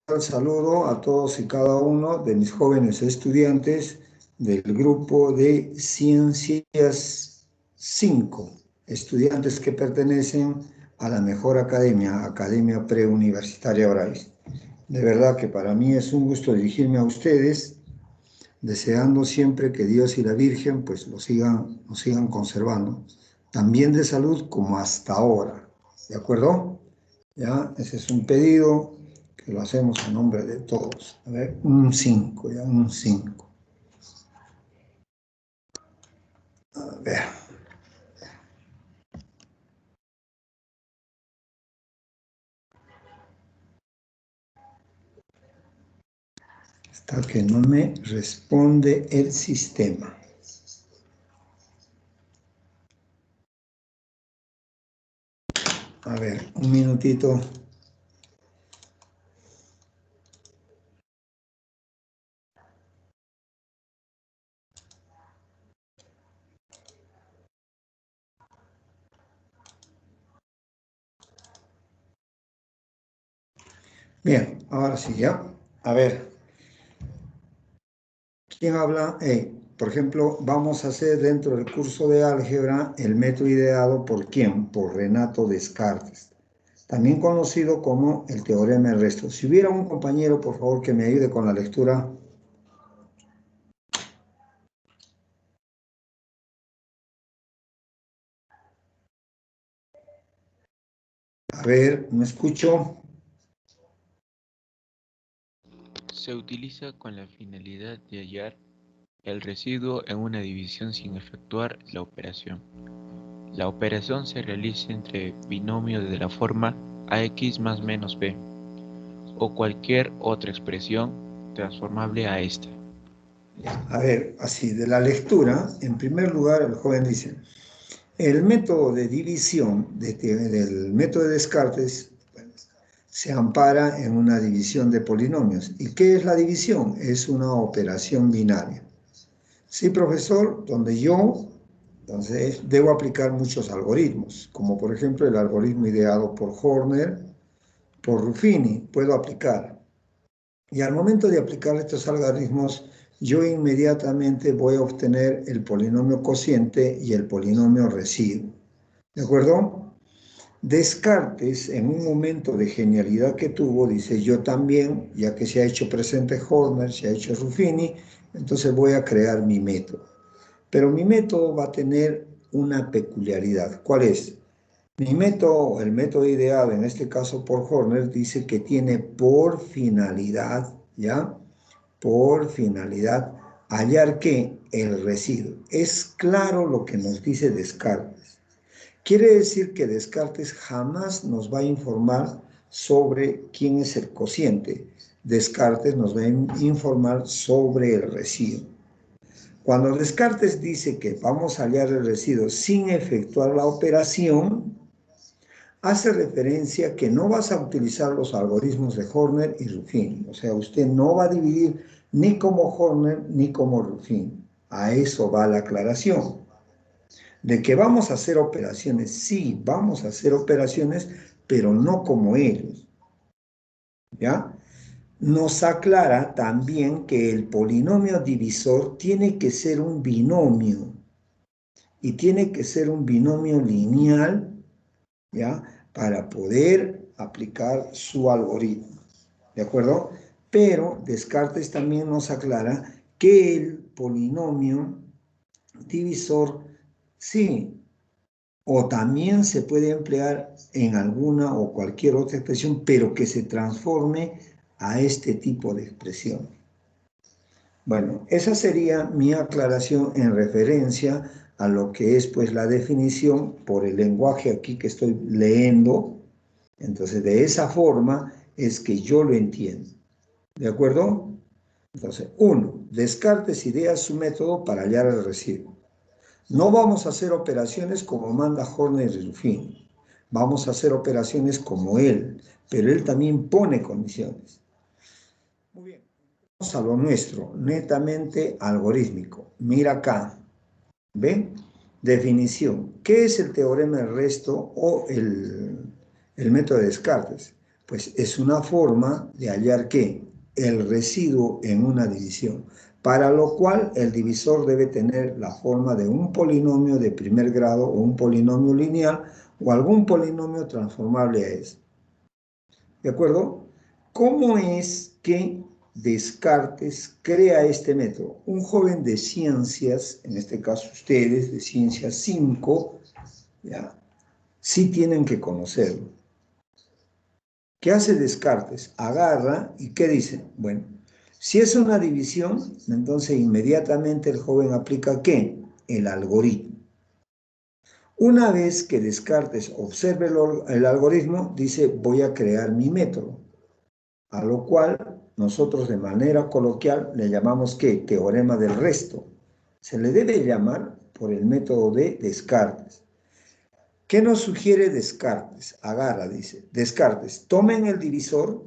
Saludo a todos y cada uno de mis jóvenes estudiantes del grupo de Ciencias 5, estudiantes que pertenecen a la mejor academia, Academia Preuniversitaria Bryce. De verdad que para mí es un gusto dirigirme a ustedes, deseando siempre que Dios y la Virgen pues nos sigan conservando, también de salud como hasta ahora, ¿de acuerdo? Ya, ese es un pedido que lo hacemos a nombre de todos. A ver, un 5, ya, un 5. A ver. Hasta que no me responde el sistema. A ver, un minutito. Bien, ahora sí, ya. A ver. ¿Quién habla? Por ejemplo, vamos a hacer dentro del curso de álgebra el método ideado por ¿quién? Por Renato Descartes, también conocido como el teorema del resto. Si hubiera un compañero, por favor, que me ayude con la lectura. A ver, ¿me escucho? Se utiliza con la finalidad de hallar el residuo en una división sin efectuar la operación. La operación se realiza entre binomios de la forma ax más menos b, o cualquier otra expresión transformable a esta. A ver, así, de la lectura, en primer lugar, el joven dice, el método de división del método de Descartes se ampara en una división de polinomios. ¿Y qué es la división? Es una operación binaria. Sí, profesor, donde yo entonces debo aplicar muchos algoritmos, como por ejemplo el algoritmo ideado por Horner, por Ruffini, puedo aplicar. Y al momento de aplicar estos algoritmos, yo inmediatamente voy a obtener el polinomio cociente y el polinomio residuo. ¿De acuerdo? Descartes, en un momento de genialidad que tuvo, dice, yo también, ya que se ha hecho presente Horner, se ha hecho Ruffini, entonces voy a crear mi método. Pero mi método va a tener una peculiaridad. ¿Cuál es? Mi método, el método ideado, en este caso por Horner, dice que tiene por finalidad, ¿ya? Por finalidad, hallar que el residuo. Es claro lo que nos dice Descartes. Quiere decir que Descartes jamás nos va a informar sobre quién es el cociente. Descartes nos va a informar sobre el residuo. Cuando Descartes dice que vamos a hallar el residuo sin efectuar la operación, hace referencia a que no vas a utilizar los algoritmos de Horner y Ruffini. O sea, usted no va a dividir ni como Horner ni como Ruffini. A eso va la aclaración. De que vamos a hacer operaciones, sí, vamos a hacer operaciones, pero no como ellos. ¿Ya? Nos aclara también que el polinomio divisor tiene que ser un binomio. Y tiene que ser un binomio lineal, ¿ya? Para poder aplicar su algoritmo, ¿de acuerdo? Pero Descartes también nos aclara que el polinomio divisor, sí, o también se puede emplear en alguna o cualquier otra expresión, pero que se transforme a este tipo de expresión. Bueno, esa sería mi aclaración en referencia a lo que es pues la definición por el lenguaje aquí que estoy leyendo. Entonces, de esa forma es que yo lo entiendo. ¿De acuerdo? Entonces, 1. Descartes idea su método para hallar el residuo. No vamos a hacer operaciones como manda Horner y Ruffini. Vamos a hacer operaciones como él, pero él también pone condiciones. Muy bien. Vamos a lo nuestro, netamente algorítmico. Mira acá. ¿Ven? Definición. ¿Qué es el teorema del resto o el método de Descartes? Pues es una forma de hallar ¿qué? El residuo en una división, para lo cual el divisor debe tener la forma de un polinomio de primer grado o un polinomio lineal o algún polinomio transformable a eso. ¿De acuerdo? ¿Cómo es que Descartes crea este método? Un joven de ciencias, en este caso ustedes, de ciencias 5, ¿ya? Sí tienen que conocerlo. ¿Qué hace Descartes? Agarra y ¿qué dice? Bueno, si es una división, entonces inmediatamente el joven aplica ¿qué? El algoritmo. Una vez que Descartes observe el algoritmo, dice voy a crear mi método, a lo cual nosotros de manera coloquial le llamamos ¿qué? Teorema del resto. Se le debe llamar por el método de Descartes. ¿Qué nos sugiere Descartes? Agarra, dice, Descartes, tomen el divisor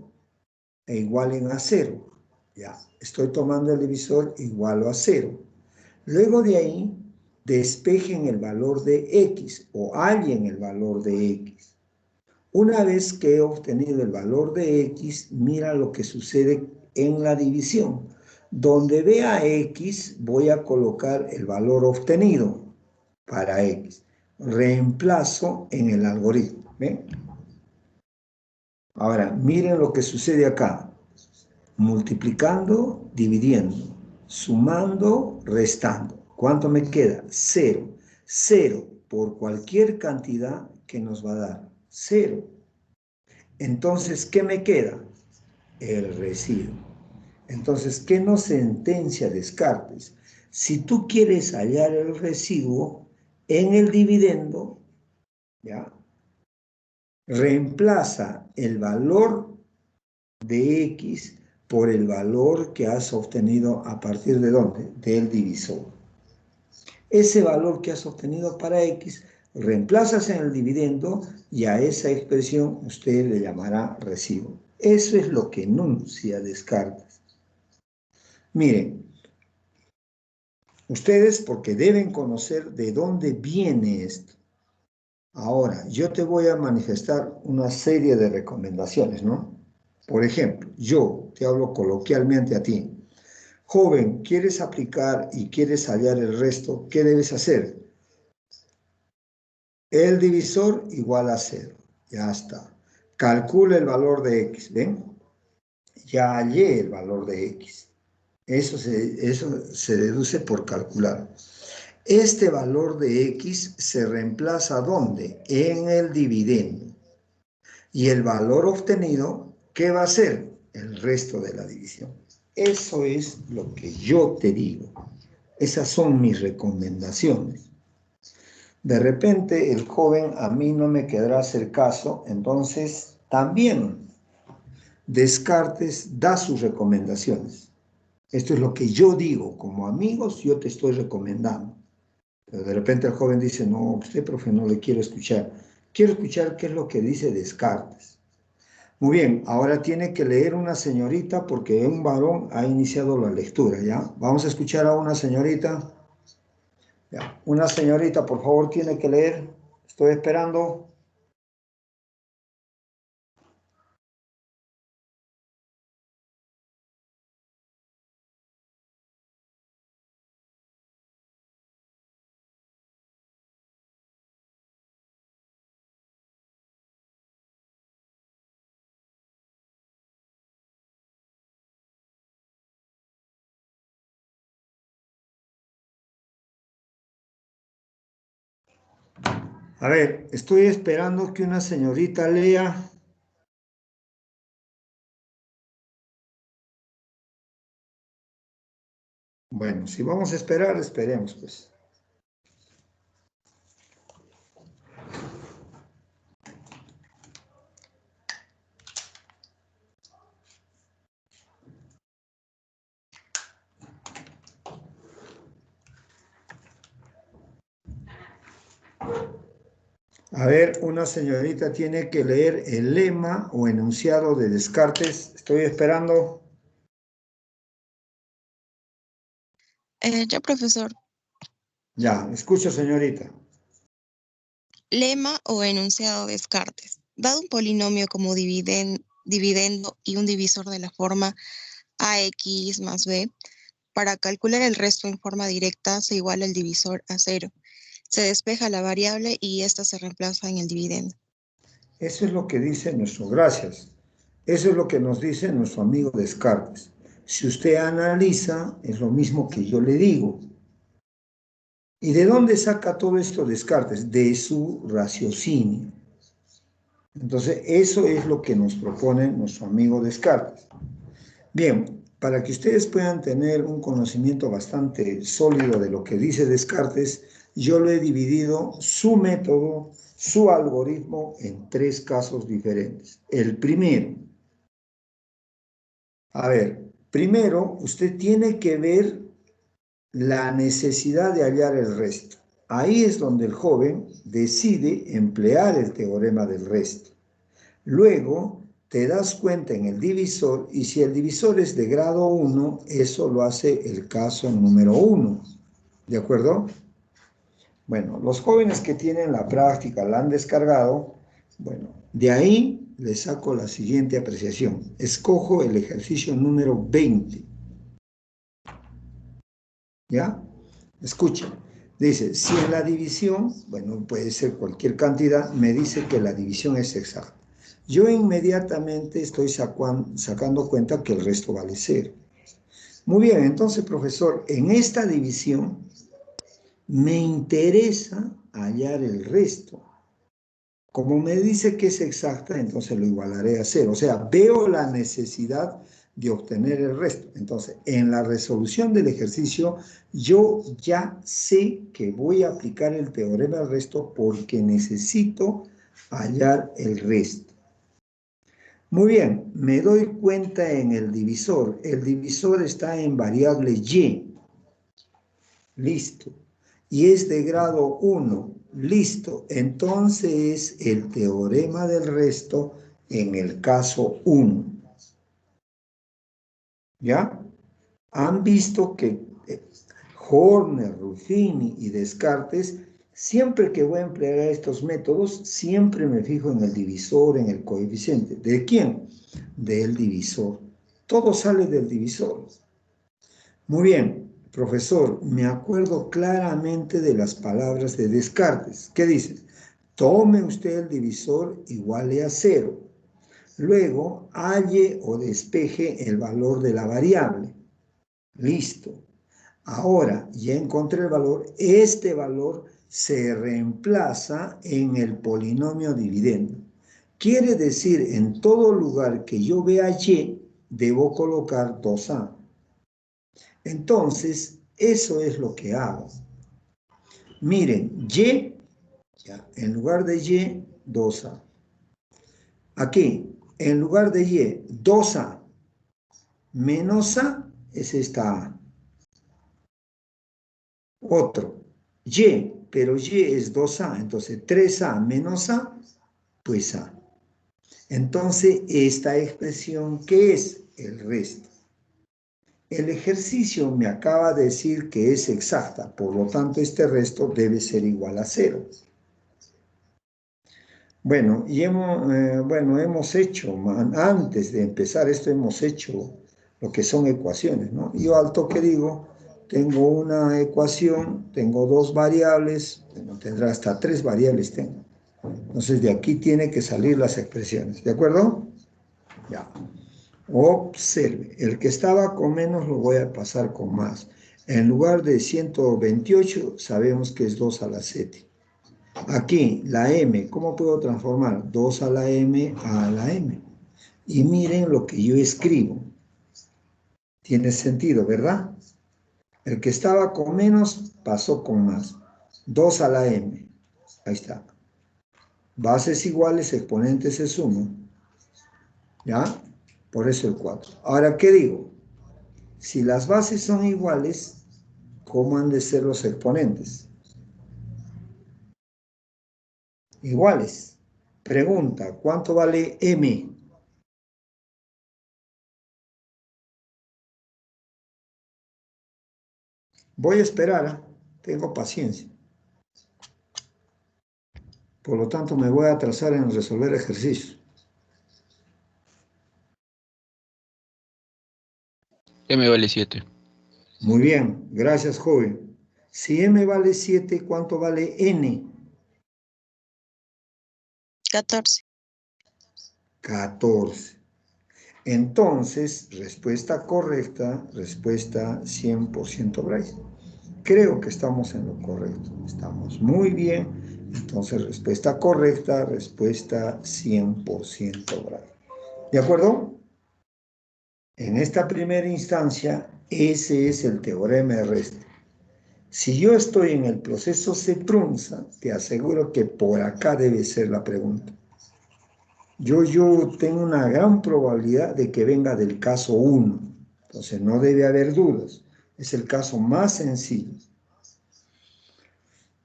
e igualen a 0. Ya, estoy tomando el divisor igual a 0. Luego de ahí, despejen el valor de x o hallen el valor de x. Una vez que he obtenido el valor de x, mira lo que sucede en la división. Donde vea x, voy a colocar el valor obtenido para x. Reemplazo en el algoritmo. ¿Ven? Ahora, miren lo que sucede acá. Multiplicando, dividiendo, sumando, restando. ¿Cuánto me queda? 0. 0 por cualquier cantidad que nos va a dar. 0. Entonces, ¿qué me queda? El residuo. Entonces, ¿qué nos sentencia Descartes? Si tú quieres hallar el residuo en el dividendo, ¿ya? Reemplaza el valor de x por el valor que has obtenido a partir de ¿dónde? Del divisor. Ese valor que has obtenido para x, reemplazas en el dividendo y a esa expresión usted le llamará residuo. Eso es lo que enuncia Descartes. Miren, ustedes porque deben conocer de dónde viene esto. Ahora, yo te voy a manifestar una serie de recomendaciones, ¿no? Por ejemplo, yo te hablo coloquialmente a ti. Joven, ¿quieres aplicar y quieres hallar el resto? ¿Qué debes hacer? El divisor igual a 0. Ya está. Calcula el valor de x, ¿ven? Ya hallé el valor de x. Eso se deduce por calcular. Este valor de x se reemplaza ¿dónde? En el dividendo. Y el valor obtenido, ¿qué va a ser? El resto de la división. Eso es lo que yo te digo. Esas son mis recomendaciones. De repente el joven a mí no me querrá hacer caso, entonces también Descartes da sus recomendaciones. Esto es lo que yo digo, como amigos yo te estoy recomendando. Pero de repente el joven dice, no, usted, profe, no le quiero escuchar. Quiero escuchar qué es lo que dice Descartes. Muy bien, ahora tiene que leer una señorita porque un varón ha iniciado la lectura, ¿ya? Vamos a escuchar a una señorita. Ya. Una señorita, por favor, tiene que leer. Estoy esperando. A ver, estoy esperando que una señorita lea. Bueno, si vamos a esperar, esperemos, pues. A ver, una señorita tiene que leer el lema o enunciado de Descartes. Estoy esperando. Ya, profesor. Ya, escucho, señorita. Lema o enunciado de Descartes. Dado un polinomio como dividendo y un divisor de la forma AX más B. Para calcular el resto en forma directa se iguala el divisor a 0. Se despeja la variable y esta se reemplaza en el dividendo. Eso es lo que dice gracias. Eso es lo que nos dice nuestro amigo Descartes. Si usted analiza, es lo mismo que yo le digo. ¿Y de dónde saca todo esto Descartes? De su raciocinio. Entonces, eso es lo que nos propone nuestro amigo Descartes. Bien, para que ustedes puedan tener un conocimiento bastante sólido de lo que dice Descartes, yo lo he dividido su método, su algoritmo en 3 casos diferentes. El primero, primero usted tiene que ver la necesidad de hallar el resto. Ahí es donde el joven decide emplear el teorema del resto. Luego, te das cuenta en el divisor, y si el divisor es de grado 1, eso lo hace el caso número 1. ¿De acuerdo? Bueno, los jóvenes que tienen la práctica, la han descargado, bueno, de ahí les saco la siguiente apreciación. Escojo el ejercicio número 20. ¿Ya? Escuchen. Dice, si en la división, bueno, puede ser cualquier cantidad, me dice que la división es exacta. Yo inmediatamente estoy sacando cuenta que el resto vale 0. Muy bien, entonces, profesor, en esta división me interesa hallar el resto. Como me dice que es exacta, entonces lo igualaré a 0. O sea, veo la necesidad de obtener el resto. Entonces, en la resolución del ejercicio, yo ya sé que voy a aplicar el teorema del resto porque necesito hallar el resto. Muy bien, me doy cuenta en el divisor. El divisor está en variable y. Listo. Y es de grado 1. Listo. Entonces el teorema del resto en el caso 1. ¿Ya? Han visto que Horner, Ruffini y Descartes, siempre que voy a emplear estos métodos, siempre me fijo en el divisor, en el coeficiente. ¿De quién? Del divisor. Todo sale del divisor. Muy bien, profesor, me acuerdo claramente de las palabras de Descartes. ¿Qué dice? Tome usted el divisor iguale a 0. Luego, halle o despeje el valor de la variable. Listo. Ahora, ya encontré el valor. Este valor se reemplaza en el polinomio dividendo. Quiere decir, en todo lugar que yo vea y, debo colocar 2a. Entonces, eso es lo que hago. Miren, y, ya, en lugar de y, 2a. Aquí, en lugar de y, 2a menos a, es esta a. Otro, y, pero y es 2a, entonces 3a menos a, pues a. Entonces, esta expresión, ¿qué es? El resto. El ejercicio me acaba de decir que es exacta, por lo tanto, este resto debe ser igual a 0. Bueno, y hemos hecho, antes de empezar esto, hemos hecho lo que son ecuaciones, ¿no? Yo al toque digo, tengo una ecuación, tengo 2 variables, bueno, tendrá hasta 3 variables tengo. Entonces, de aquí tiene que salir las expresiones, ¿de acuerdo? Ya. Observe, el que estaba con menos lo voy a pasar con más. En lugar de 128, sabemos que es 2 a la 7. Aquí, la m, ¿cómo puedo transformar? 2 a la m a la m. Y miren lo que yo escribo. Tiene sentido, ¿verdad? El que estaba con menos pasó con más. 2 a la m. Ahí está. Bases iguales, exponentes se suman. ¿Ya? Por eso el 4. Ahora, ¿qué digo? Si las bases son iguales, ¿cómo han de ser los exponentes? Iguales. Pregunta, ¿cuánto vale m? Voy a esperar, tengo paciencia. Por lo tanto, me voy a atrasar en resolver ejercicios. M vale 7. Muy bien, gracias, joven. Si m vale 7, ¿cuánto vale n? 14. 14. Entonces, respuesta correcta, respuesta 100% Bryce. Creo que estamos en lo correcto. Estamos muy bien. Entonces, respuesta correcta, respuesta 100% Bryce. ¿De acuerdo? En esta primera instancia, ese es el teorema de Reste. Si yo estoy en el proceso Zeprunza, te aseguro que por acá debe ser la pregunta. Yo tengo una gran probabilidad de que venga del caso 1. Entonces no debe haber dudas. Es el caso más sencillo.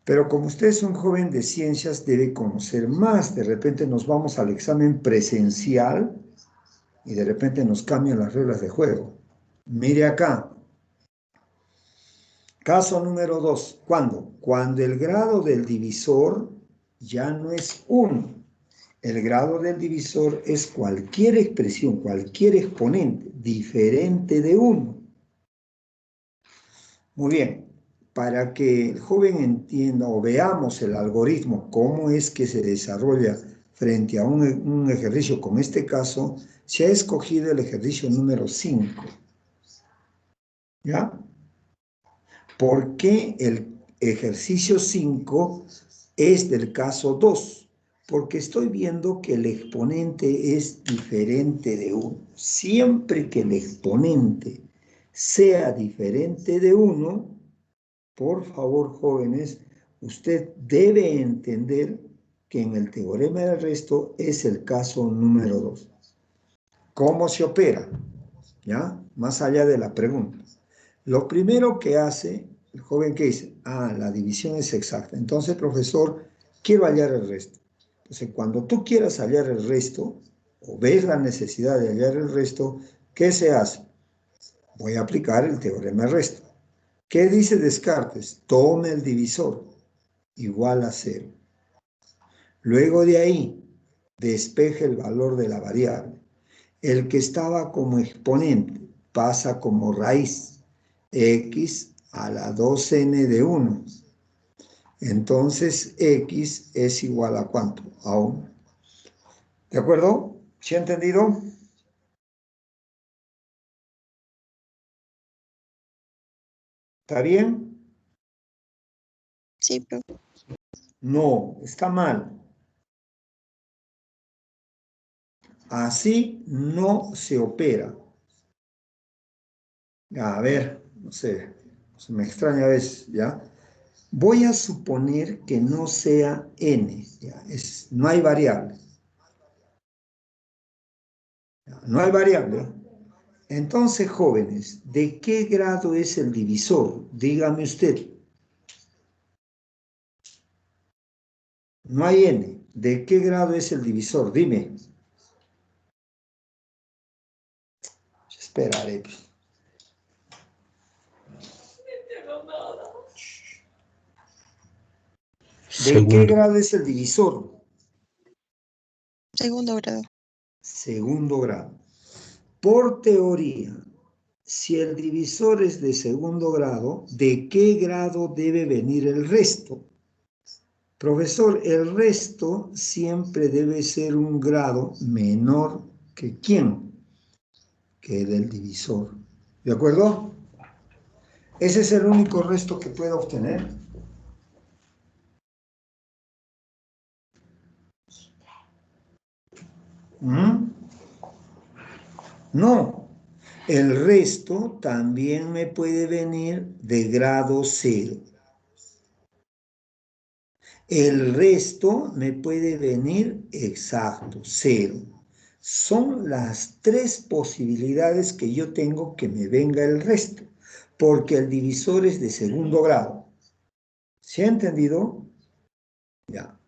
Pero como usted es un joven de ciencias, debe conocer más. De repente nos vamos al examen presencial y de repente nos cambian las reglas de juego. Mire acá. Caso número 2. ¿Cuándo? Cuando el grado del divisor ya no es 1. El grado del divisor es cualquier expresión, cualquier exponente diferente de 1. Muy bien, para que el joven entienda o veamos el algoritmo, cómo es que se desarrolla frente a un ejercicio como este caso, se ha escogido el ejercicio número 5. ¿Ya? ¿Por qué el ejercicio 5 es del caso 2? Porque estoy viendo que el exponente es diferente de 1. Siempre que el exponente sea diferente de 1, por favor, jóvenes, usted debe entender que en el teorema del resto es el caso número 2. ¿Cómo se opera? ¿Ya? Más allá de la pregunta. Lo primero que hace el joven, que dice, la división es exacta. Entonces, profesor, quiero hallar el resto. Entonces, cuando tú quieras hallar el resto, o ves la necesidad de hallar el resto, ¿qué se hace? Voy a aplicar el teorema del resto. ¿Qué dice Descartes? Tome el divisor, igual a 0. Luego de ahí, despeje el valor de la variable. El que estaba como exponente pasa como raíz, x a la 2n de 1. Entonces, x es igual a ¿cuánto? A 1. ¿De acuerdo? ¿Sí ha entendido? ¿Está bien? Sí, profe. No, está mal. Así no se opera. A ver, no sé, se me extraña a veces, ¿ya? Voy a suponer que no sea n, ¿ya? No hay variable. No hay variable. Entonces, jóvenes, ¿de qué grado es el divisor? Dígame usted. No hay n. ¿De qué grado es el divisor? Dime. Esperaré. ¿De qué grado es el divisor? Segundo grado. Segundo grado. Por teoría, si el divisor es de segundo grado, ¿de qué grado debe venir el resto? Profesor, el resto siempre debe ser un grado menor que ¿quién? Que el del divisor. ¿De acuerdo? Ese es el único resto que puedo obtener. No. El resto también me puede venir de grado 0. El resto me puede venir exacto, 0. Son las 3 posibilidades que yo tengo que me venga el resto, porque el divisor es de segundo grado. ¿Se ha entendido? Ya.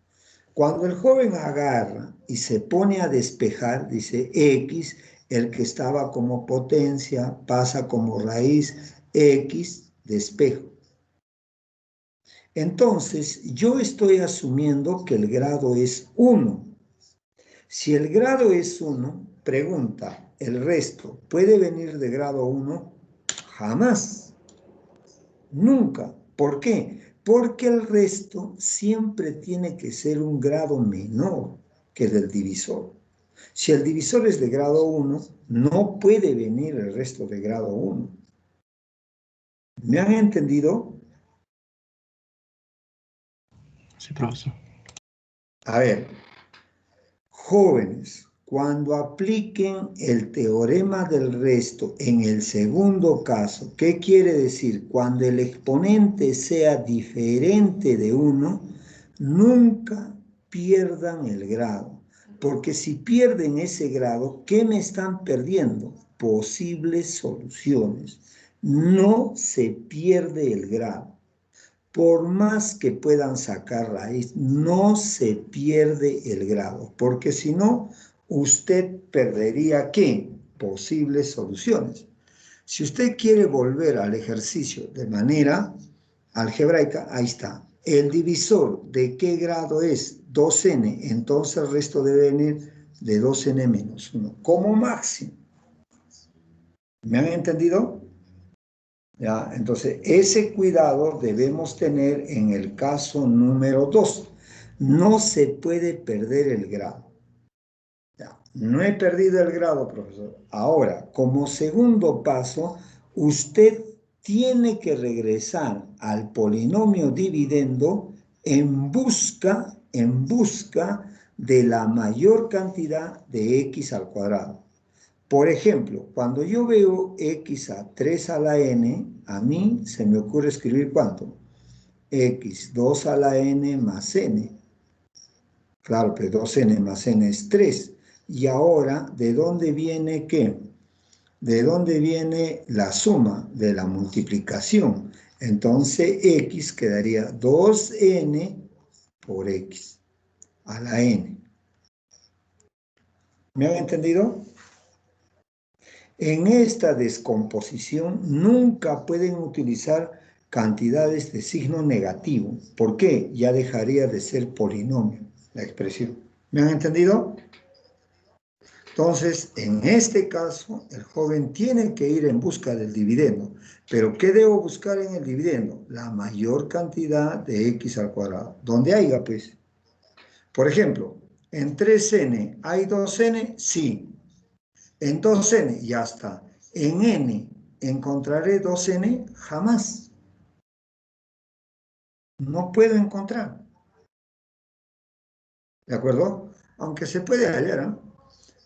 Cuando el joven agarra y se pone a despejar, dice x, el que estaba como potencia pasa como raíz, x, despejo. Entonces, yo estoy asumiendo que el grado es 1. Si el grado es 1, pregunta, ¿el resto puede venir de grado 1? Jamás. Nunca. ¿Por qué? Porque el resto siempre tiene que ser un grado menor que el del divisor. Si el divisor es de grado 1, no puede venir el resto de grado 1. ¿Me han entendido? Sí, profesor. A ver, jóvenes, cuando apliquen el teorema del resto en el segundo caso, ¿qué quiere decir? Cuando el exponente sea diferente de 1, nunca pierdan el grado. Porque si pierden ese grado, ¿qué me están perdiendo? Posibles soluciones. No se pierde el grado. Por más que puedan sacar raíz, no se pierde el grado, porque si no, usted perdería ¿qué? Posibles soluciones. Si usted quiere volver al ejercicio de manera algebraica, ahí está. El divisor, ¿de qué grado es? 2n, entonces el resto debe venir de 2n menos 1, como máximo. ¿Me han entendido? ¿Ya? Entonces, ese cuidado debemos tener en el caso número 2. No se puede perder el grado. ¿Ya? No he perdido el grado, profesor. Ahora, como segundo paso, usted tiene que regresar al polinomio dividendo en busca de la mayor cantidad de x al cuadrado. Por ejemplo, cuando yo veo x a 3 a la n, a mí se me ocurre escribir ¿cuánto? X 2 a la n más n. Claro, pero 2n más n es 3. Y ahora, ¿de dónde viene qué? ¿De dónde viene la suma de la multiplicación? Entonces, x quedaría 2n por x a la n. ¿Me han entendido? En esta descomposición nunca pueden utilizar cantidades de signo negativo. ¿Por qué? Ya dejaría de ser polinomio la expresión. ¿Me han entendido? Entonces, en este caso, el joven tiene que ir en busca del dividendo. ¿Pero qué debo buscar en el dividendo? La mayor cantidad de x al cuadrado. ¿Dónde haya, pues? Por ejemplo, en 3n, ¿hay 2n? Sí. En 2n, ya está. En n, ¿encontraré 2n? Jamás. No puedo encontrar. ¿De acuerdo? Aunque se puede hallar,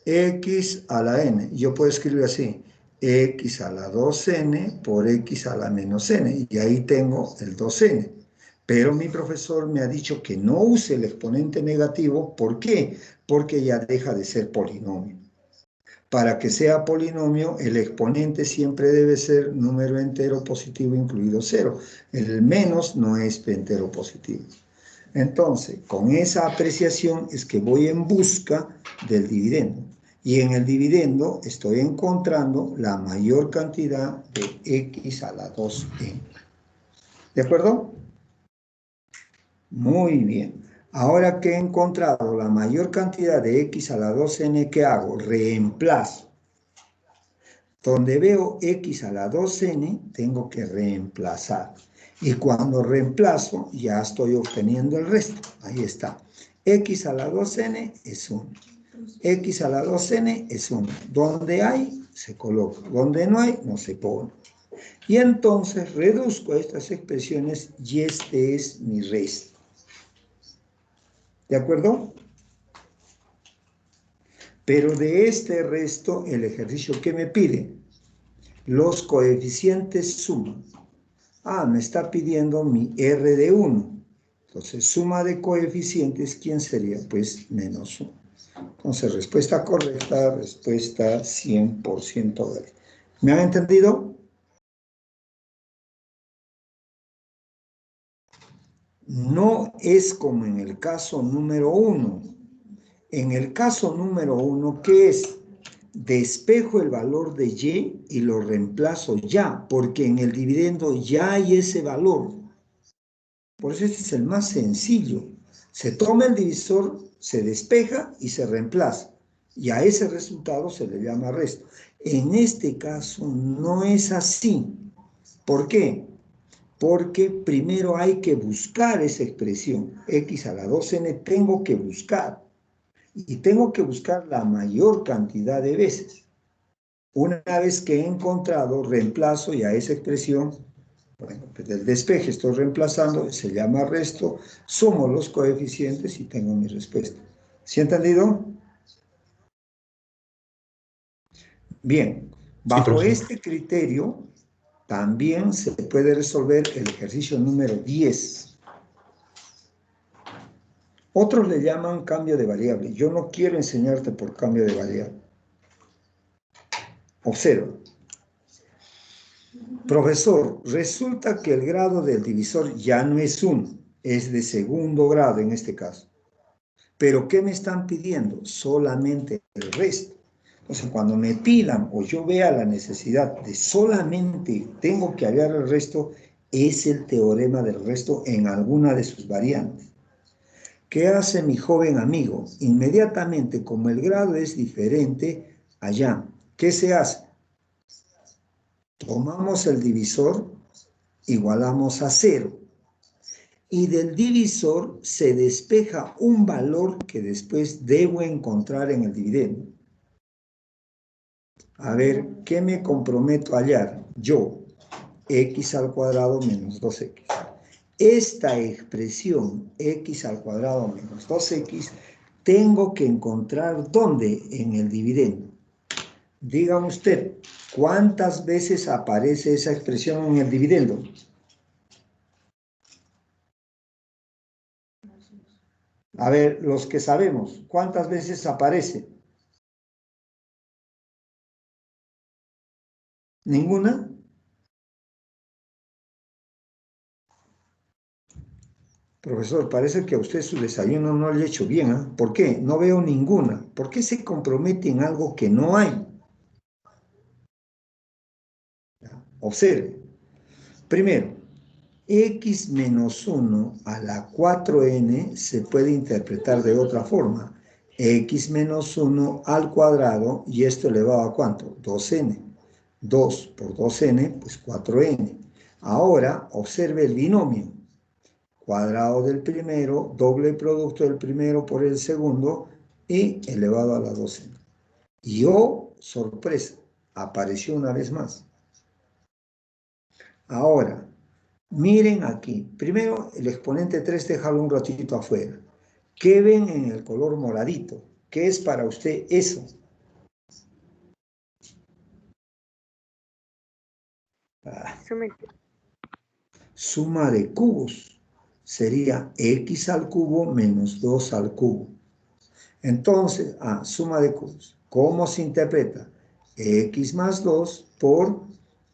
¿eh? X a la n. Yo puedo escribir así. X a la 2n por x a la menos n. Y ahí tengo el 2n. Pero mi profesor me ha dicho que no use el exponente negativo. ¿Por qué? Porque ya deja de ser polinomio. Para que sea polinomio, el exponente siempre debe ser número entero positivo incluido 0. El menos no es entero positivo. Entonces, con esa apreciación es que voy en busca del dividendo. Y en el dividendo estoy encontrando la mayor cantidad de x a la 2n. ¿De acuerdo? Muy bien. Ahora que he encontrado la mayor cantidad de x a la 2n, ¿qué hago? Reemplazo. Donde veo x a la 2n, tengo que reemplazar. Y cuando reemplazo, ya estoy obteniendo el resto. Ahí está. X a la 2n es 1. X a la 2n es 1. Donde hay, se coloca. Donde no hay, no se pone. Y entonces reduzco estas expresiones y este es mi resto. ¿De acuerdo? Pero de este resto, el ejercicio que me pide, los coeficientes suman. Ah, me está pidiendo mi R de 1. Entonces, suma de coeficientes, ¿quién sería? Pues menos 1. Entonces, respuesta correcta, respuesta 100% verde. ¿Me han entendido? No es como en el caso número 1. En el caso número 1, ¿qué es? Despejo el valor de y y lo reemplazo ya, porque en el dividendo ya hay ese valor. Por eso este es el más sencillo. Se toma el divisor, se despeja y se reemplaza. y a ese resultado se le llama resto. En este caso no es así. ¿Por qué? Porque primero hay que buscar esa expresión. X a la 2n tengo que buscar. Y tengo que buscar la mayor cantidad de veces. Una vez que he encontrado, reemplazo y a esa expresión, bueno, pues del despeje estoy reemplazando, se llama resto, sumo los coeficientes y tengo mi respuesta. ¿Sí entendido? Bien, Sí, bajo profesor. este criterio también se puede resolver el ejercicio número 10. Otros le llaman cambio de variable. Yo no quiero enseñarte por cambio de variable. Observa. Profesor, resulta que el grado del divisor ya no es 1, es de segundo grado en este caso. ¿Pero qué me están pidiendo? Solamente el resto. Entonces, cuando me pidan o yo vea la necesidad de solamente tengo que hallar el resto, es el teorema del resto en alguna de sus variantes. ¿Qué hace mi joven amigo? Inmediatamente, como el grado es diferente allá, ¿qué se hace? Tomamos el divisor, igualamos a 0. Y del divisor se despeja un valor que después debo encontrar en el dividendo. A ver, ¿qué me comprometo a hallar? Yo, x al cuadrado menos 2x. Esta expresión, x al cuadrado menos 2x, tengo que encontrar ¿dónde? En el dividendo. Diga usted, ¿cuántas veces aparece esa expresión en el dividendo? A ver, los que sabemos, ¿cuántas veces aparece? ¿Ninguna? Profesor, parece que a usted su desayuno no le ha hecho bien, ¿eh? ¿Por qué? No veo ninguna. ¿Por qué se compromete en algo que no hay? Observe. Primero, x menos 1 a la 4n se puede interpretar de otra forma. X menos 1 al cuadrado, y esto elevado a ¿cuánto? 2n. 2 por 2n, pues 4n. Ahora, observe el binomio. Cuadrado del primero, doble producto del primero por el segundo, y elevado a la 12. Y oh, sorpresa, apareció una vez más. Ahora, miren aquí. Primero, el exponente 3, déjalo un ratito afuera. ¿Qué ven en el color moradito? ¿Qué es para usted eso? Ah, suma de cubos. Sería x al cubo menos 2 al cubo. Entonces, suma de cubos. ¿Cómo se interpreta? X más 2 por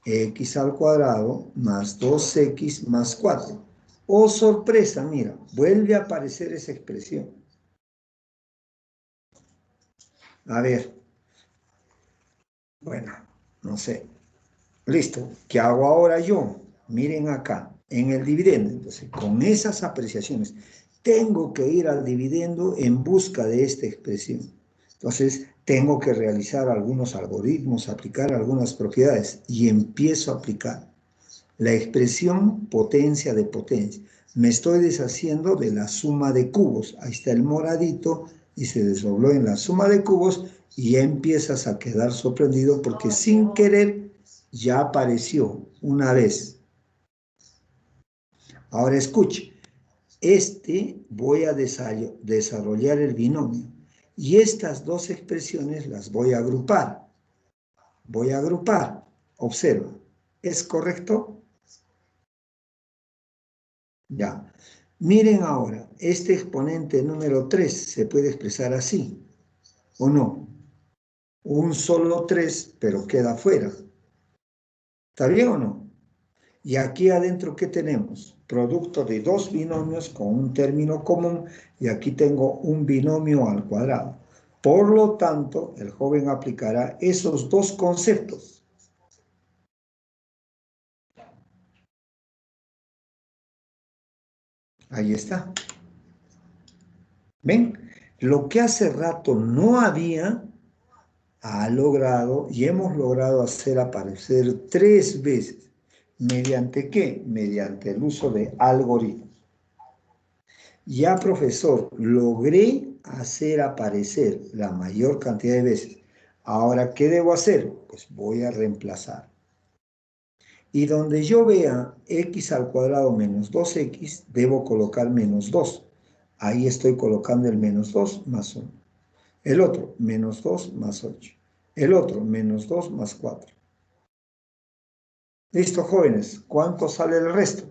x al cuadrado más 2x más 4. Oh, sorpresa, mira, vuelve a aparecer esa expresión. A ver, bueno, no sé. Listo, ¿qué hago ahora yo? Miren acá, en el dividendo. Entonces, con esas apreciaciones, tengo que ir al dividendo en busca de esta expresión. Entonces, tengo que realizar algunos algoritmos, aplicar algunas propiedades y empiezo a aplicar la expresión potencia de potencia. Me estoy deshaciendo de la suma de cubos. Ahí está el moradito y se desdobló en la suma de cubos y ya empiezas a quedar sorprendido porque sin querer ya apareció una vez. Ahora escuche, voy a desarrollar el binomio y estas dos expresiones las voy a agrupar. Voy a agrupar, observa, ¿es correcto? Ya. Miren ahora, este exponente número 3 se puede expresar así, ¿o no? Un solo 3, pero queda fuera. ¿Está bien o no? Y aquí adentro, ¿qué tenemos? Producto de dos binomios con un término común, y aquí tengo un binomio al cuadrado. Por lo tanto, el joven aplicará esos dos conceptos. Ahí está. ¿Ven? Lo que hace rato no había, ha logrado y hemos logrado hacer aparecer 3 veces. ¿Mediante qué? Mediante el uso de algoritmos. Ya, profesor, logré hacer aparecer la mayor cantidad de veces. Ahora, ¿qué debo hacer? Pues voy a reemplazar. Y donde yo vea x al cuadrado menos 2x, debo colocar menos 2. Ahí estoy colocando el menos 2 más 1. El otro, menos 2 más 8. El otro, menos 2 más 4. Listo, jóvenes. ¿Cuánto sale el resto?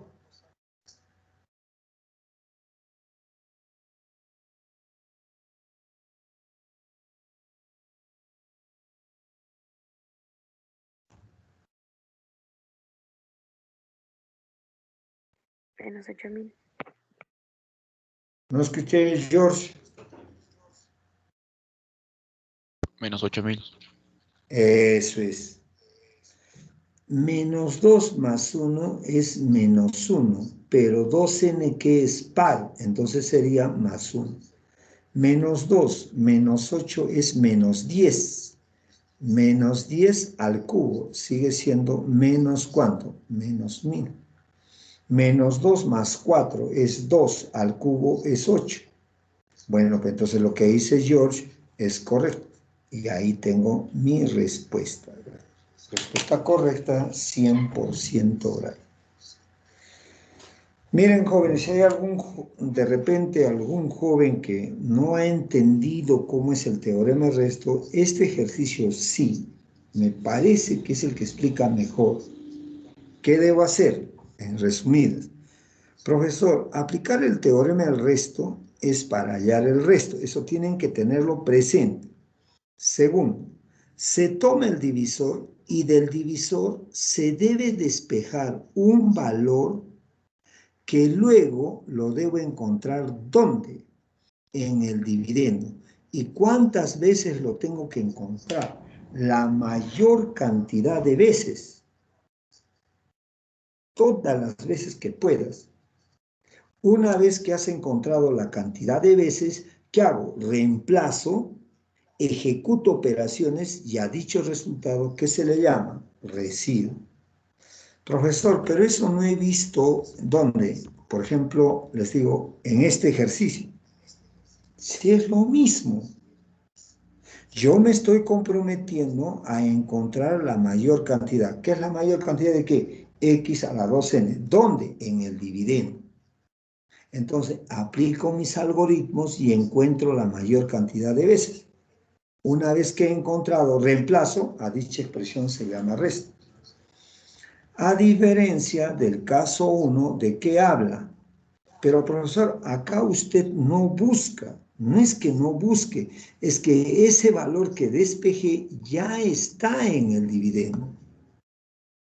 Menos 8.000. No escuché, George. Menos 8.000. Eso es. Menos 2 más 1 es menos 1, pero 2n que es par, entonces sería más 1. Menos 2 menos 8 es menos 10. Menos 10 al cubo sigue siendo menos ¿cuánto? Menos 1000. Menos 2 más 4 es 2 al cubo es 8. Bueno, pues entonces lo que dice George es correcto. Y ahí tengo mi respuesta. Respuesta correcta, 100% oral. Miren, jóvenes, si hay de repente algún joven que no ha entendido cómo es el teorema de resto, este ejercicio sí, me parece que es el que explica mejor. ¿Qué debo hacer? En resumidas. Profesor, aplicar el teorema del resto es para hallar el resto. Eso tienen que tenerlo presente. Segundo, se toma el divisor y del divisor se debe despejar un valor que luego lo debo encontrar ¿dónde? En el dividendo. ¿Y cuántas veces lo tengo que encontrar? La mayor cantidad de veces. Todas las veces que puedas. Una vez que has encontrado la cantidad de veces, ¿qué hago? Reemplazo, ejecuto operaciones y a dicho resultado, ¿qué se le llama? Residuo. Profesor, pero eso no he visto dónde. Por ejemplo, les digo, en este ejercicio. Si es lo mismo. Yo me estoy comprometiendo a encontrar la mayor cantidad. ¿Qué es la mayor cantidad de qué? X a la 2n. ¿Dónde? En el dividendo. Entonces, aplico mis algoritmos y encuentro la mayor cantidad de veces. Una vez que he encontrado reemplazo, a dicha expresión se llama resto. A diferencia del caso 1, ¿de qué habla? Pero, profesor, acá usted no busca. No es que no busque, es que ese valor que despejé ya está en el dividendo.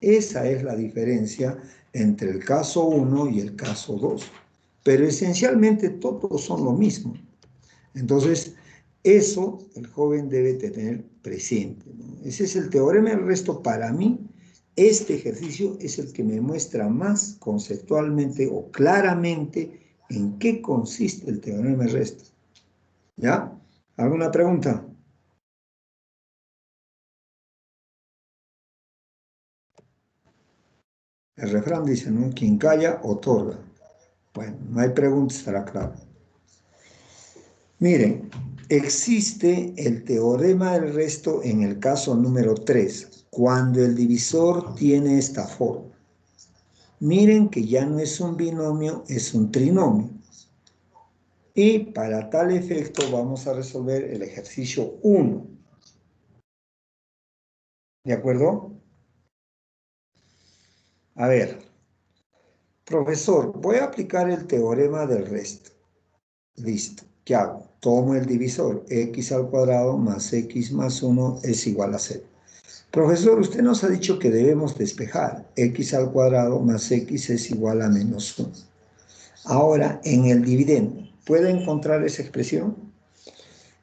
Esa es la diferencia entre el caso 1 y el caso 2. Pero esencialmente todos son lo mismo. Entonces, eso el joven debe tener presente, ¿no? Ese es el teorema del resto para mí. Este ejercicio es el que me muestra más conceptualmente o claramente en qué consiste el teorema del resto. ¿Ya? ¿Alguna pregunta? El refrán dice, ¿no? Quien calla, otorga. Bueno, no hay preguntas, estará claro. Miren, existe el teorema del resto en el caso número 3, cuando el divisor tiene esta forma. Miren que ya no es un binomio, es un trinomio. Y para tal efecto vamos a resolver el ejercicio 1. ¿De acuerdo? A ver, profesor, voy a aplicar el teorema del resto. Listo. ¿Qué hago? Tomo el divisor, x al cuadrado más x más 1 es igual a 0. Profesor, usted nos ha dicho que debemos despejar. X al cuadrado más x es igual a menos 1. Ahora, en el dividendo, ¿puede encontrar esa expresión?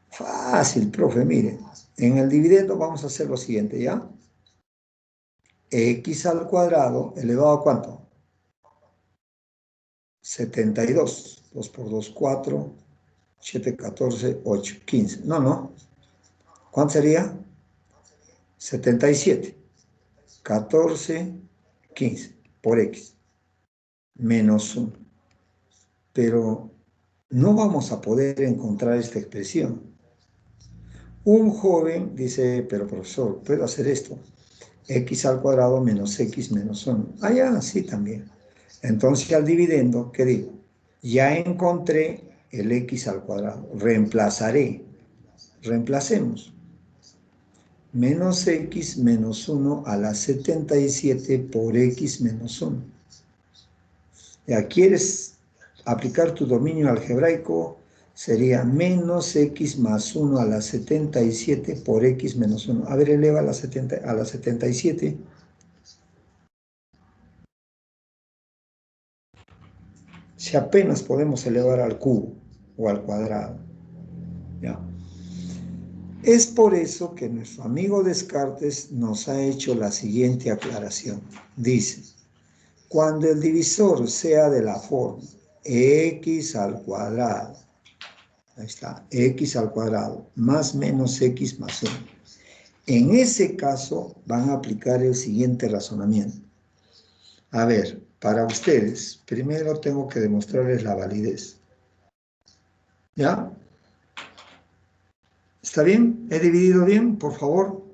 Fácil, profe, miren. En el dividendo vamos a hacer lo siguiente, ¿ya? X al cuadrado elevado a ¿cuánto? 72. 2 por 2, 4. 7, 14, 8, 15. No. ¿Cuánto sería? 77. 14, 15 por X. Menos 1. Pero no vamos a poder encontrar esta expresión. Un joven dice, pero profesor, ¿puedo hacer esto? X al cuadrado menos X menos 1. Ah, ya, sí también. Entonces al dividendo, ¿qué digo? Ya encontré el X al cuadrado. Reemplazaré. Reemplacemos. Menos X menos 1 a la 77 por X menos 1. Ya quieres aplicar tu dominio algebraico, sería menos X más 1 a la 77 por X menos 1. A ver, eleva a la 77. Si apenas podemos elevar al cubo o al cuadrado. ¿Ya? Es por eso que nuestro amigo Descartes nos ha hecho la siguiente aclaración. Dice, cuando el divisor sea de la forma x al cuadrado, ahí está, x al cuadrado, más menos x más 1. En ese caso van a aplicar el siguiente razonamiento. A ver, para ustedes, primero tengo que demostrarles la validez. ¿Ya? ¿Está bien? ¿He dividido bien, por favor?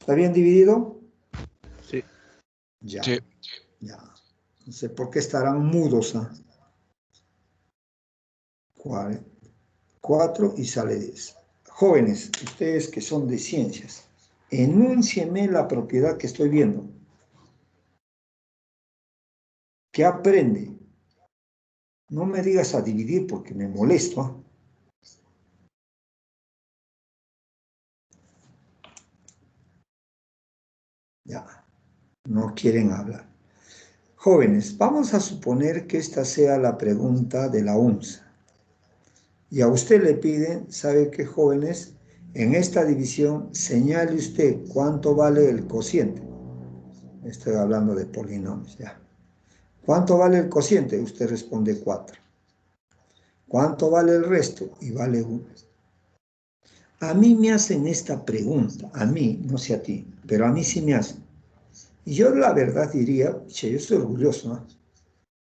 ¿Está bien dividido? Sí. Ya. Sí. Ya. No sé por qué estarán mudos. 4 y sale 10. Jóvenes, ustedes que son de ciencias, enúncienme la propiedad que estoy viendo. ¿Qué aprende? No me digas a dividir porque me molesto. Ya, no quieren hablar. Jóvenes, vamos a suponer que esta sea la pregunta de la UNSA. Y a usted le piden, ¿sabe qué, jóvenes? En esta división, señale usted cuánto vale el cociente. Estoy hablando de polinomios, ya. ¿Cuánto vale el cociente? Usted responde 4. ¿Cuánto vale el resto? Y vale 1. A mí me hacen esta pregunta, a mí, no sé a ti, pero a mí sí me hacen. Y yo la verdad diría, che, yo estoy orgulloso, ¿no?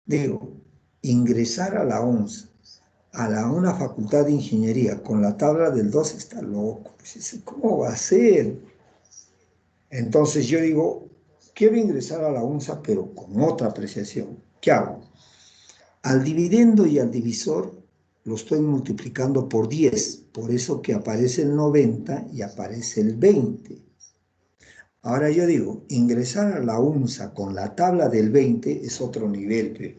Digo, ingresar a la ONS, una facultad de ingeniería, con la tabla del 2 está loco. ¿Cómo va a ser? Entonces yo digo, quiero ingresar a la UNSA, pero con otra apreciación. ¿Qué hago? Al dividendo y al divisor lo estoy multiplicando por 10, por eso que aparece el 90 y aparece el 20. Ahora yo digo, ingresar a la UNSA con la tabla del 20 es otro nivel,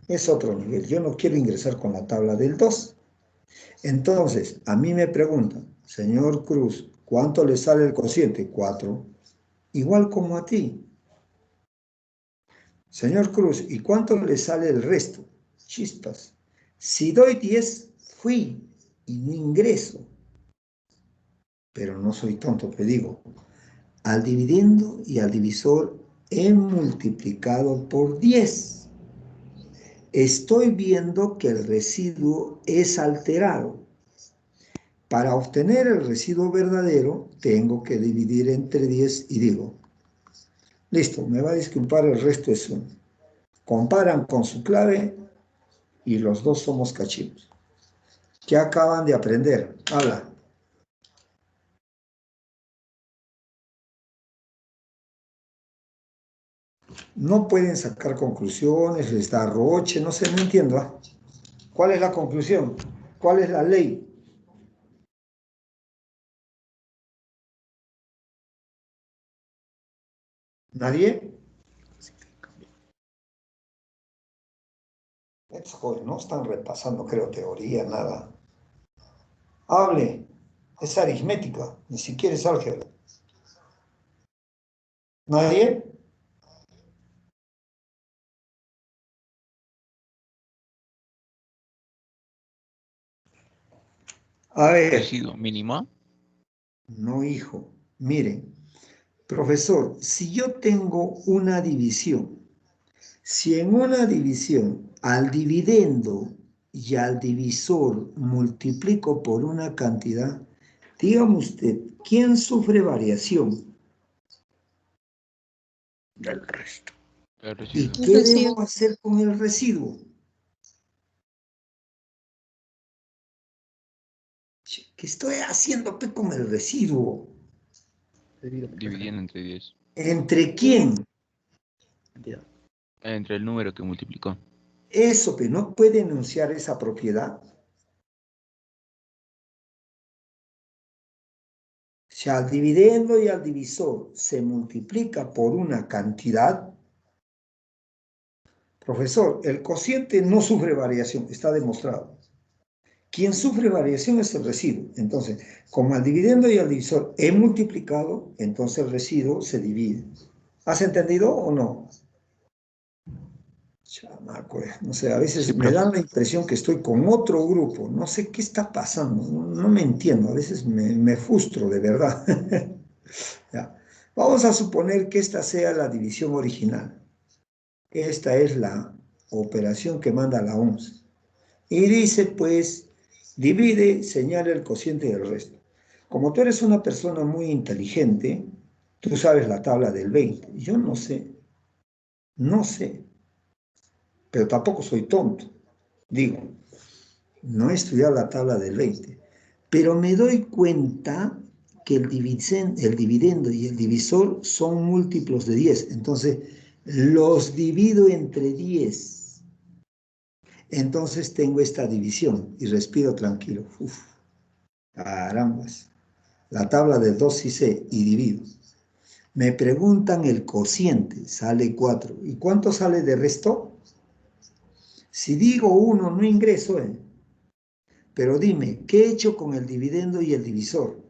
es otro nivel. Yo no quiero ingresar con la tabla del 2. Entonces, a mí me preguntan, señor Cruz, ¿cuánto le sale el cociente? 4. Igual como a ti. Señor Cruz, ¿y cuánto le sale el resto? Chispas. Si doy 10, fui y no ingreso. Pero no soy tonto, te digo. Al dividendo y al divisor he multiplicado por 10. Estoy viendo que el residuo es alterado. Para obtener el residuo verdadero, tengo que dividir entre 10 y digo, listo, me va a disculpar, el resto es 1. Comparan con su clave y los dos somos cachivos. ¿Qué acaban de aprender? Habla. No pueden sacar conclusiones, les da roche, no sé, no entiendo. ¿Ah? ¿Cuál es la conclusión? ¿Cuál es la ley? ¿Nadie? Estos jóvenes no están repasando, creo, teoría, nada. Hable. Es aritmética, ni siquiera es álgebra. ¿Nadie? A ver. Residuo mínimo. No, hijo. Miren, profesor, si yo tengo una división, si en una división al dividendo y al divisor multiplico por una cantidad, dígame usted, ¿Quién sufre variación? Del resto. El ¿Y residuo. qué debo hacer con el residuo? ¿Qué estoy haciendo con el residuo? Dividiendo entre 10. ¿Entre quién? Entre el número que multiplicó. Eso, que no puede enunciar esa propiedad. Si al dividendo y al divisor se multiplica por una cantidad, profesor, el cociente no sufre variación, está demostrado. Quien sufre variación es el residuo. Entonces, como al dividendo y al divisor he multiplicado, entonces el residuo se divide. ¿Has entendido o no? Chamaco, no sé, a veces Sí, me profe. da la impresión que estoy con otro grupo, no sé qué está pasando, no me entiendo, a veces me frustro de verdad. Ya. Vamos a suponer que esta sea la división original. Esta es la operación que manda la OMS. Y dice, pues, divide, señala el cociente del resto. Como tú eres una persona muy inteligente, tú sabes la tabla del 20. Yo no sé, pero tampoco soy tonto. Digo, no he estudiado la tabla del 20, pero me doy cuenta que el dividendo y el divisor son múltiplos de 10. Entonces, los divido entre 10. Entonces tengo esta división y respiro tranquilo. Uf, carambas. La tabla del 2 sí sé y divido. Me preguntan el cociente, sale 4. ¿Y cuánto sale de resto? Si digo 1, no ingreso, ¿eh? Pero dime, ¿qué he hecho con el dividendo y el divisor?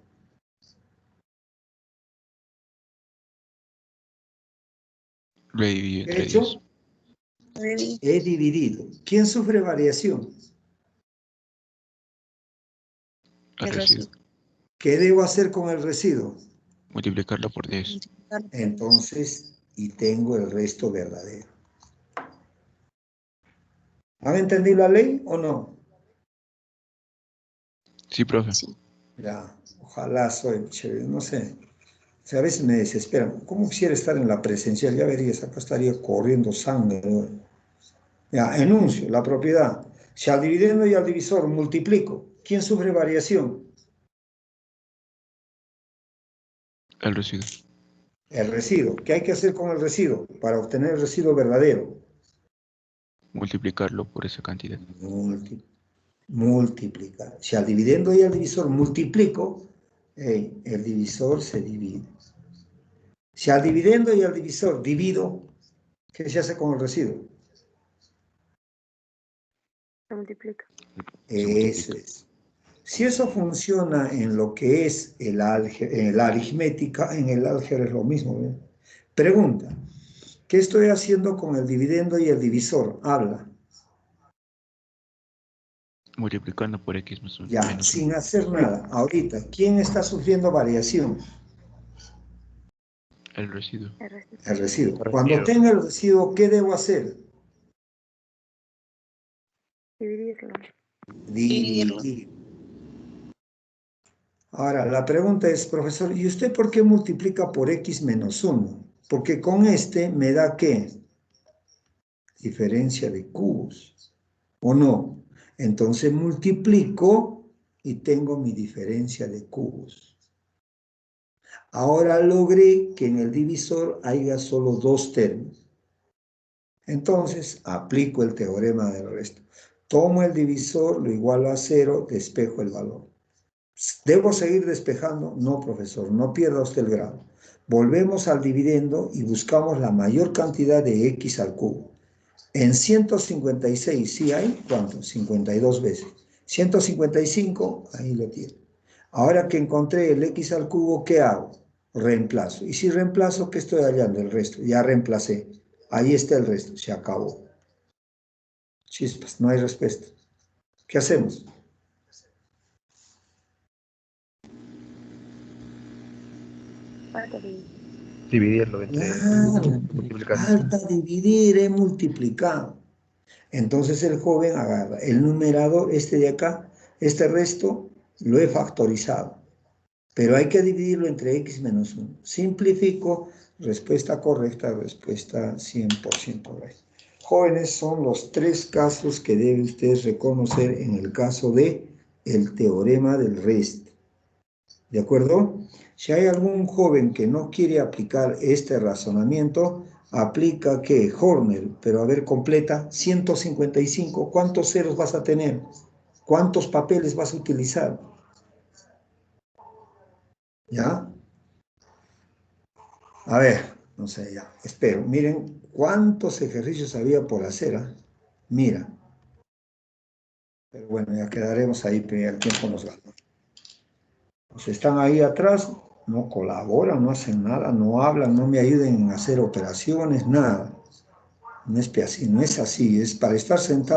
Lo he dividido ¿Qué he entre 10. hecho? He dividido. ¿Quién sufre variación? El residuo. ¿Qué debo hacer con el residuo? Multiplicarlo por 10. Entonces, y tengo el resto verdadero. ¿Han entendido la ley o no? Sí, profe. Ya, ojalá soy chévere, no sé. O sea, a veces me desesperan. ¿Cómo quisiera estar en la presencial? Ya verías, acá estaría corriendo sangre, ¿no? Ya, enuncio, la propiedad. Si al dividendo y al divisor multiplico, ¿quién sufre variación? El residuo. El residuo. ¿Qué hay que hacer con el residuo para obtener el residuo verdadero? Multiplicarlo por esa cantidad. Multiplicar. Si al dividendo y al divisor multiplico, el divisor se divide. Si al dividendo y al divisor divido, ¿qué se hace con el residuo? Se multiplica. Se Eso multiplica. es. Si eso funciona en lo que es la aritmética, en el álgebra es lo mismo. ¿Ve? Pregunta, ¿qué estoy haciendo con el dividendo y el divisor? Habla. Multiplicando por x más Ya, menos 1. sin hacer nada. Ahorita, ¿quién está sufriendo variación? El residuo. El resto. El residuo. Cuando tenga el residuo, ¿qué debo hacer? Dividirlo. Dividir. Ahora, la pregunta es, profesor, ¿y usted por qué multiplica por x menos 1? Porque con este me da ¿qué? Diferencia de cubos. ¿O no? Entonces multiplico y tengo mi diferencia de cubos. Ahora logré que en el divisor haya solo dos términos. Entonces aplico el teorema del resto. Tomo el divisor, lo igualo a 0, despejo el valor. ¿Debo seguir despejando? No, profesor, no pierda usted el grado. Volvemos al dividendo y buscamos la mayor cantidad de x al cubo. En 156, ¿sí hay? ¿Cuánto? 52 veces. 155, ahí lo tiene. Ahora que encontré el x al cubo, ¿qué hago? Reemplazo. Y si reemplazo, ¿qué estoy hallando? El resto. Ya reemplacé. Ahí está el resto. Se acabó. Chispas, no hay respuesta. ¿Qué hacemos? Falta dividir. Dividirlo entre Claro, multiplicar. falta dividir, he multiplicado. Entonces el joven agarra el numerador, este de acá, este resto, lo he factorizado. pero hay que dividirlo entre x menos 1. Simplifico, respuesta correcta, respuesta 100% correcta. Jóvenes, son los 3 casos que deben ustedes reconocer en el caso de el teorema del rest. ¿De acuerdo? Si hay algún joven que no quiere aplicar este razonamiento, aplica que Horner, pero a ver, completa, 155. ¿Cuántos ceros vas a tener? ¿Cuántos papeles vas a utilizar? ¿Ya? A ver, no sé, ya, espero. Miren cuántos ejercicios había por hacer. ¿Ah? Mira. Pero bueno, ya quedaremos ahí, pero el tiempo nos gana. Pues están ahí atrás, no colaboran, no hacen nada, no hablan, no me ayuden a hacer operaciones, nada. No es así, es para estar sentado.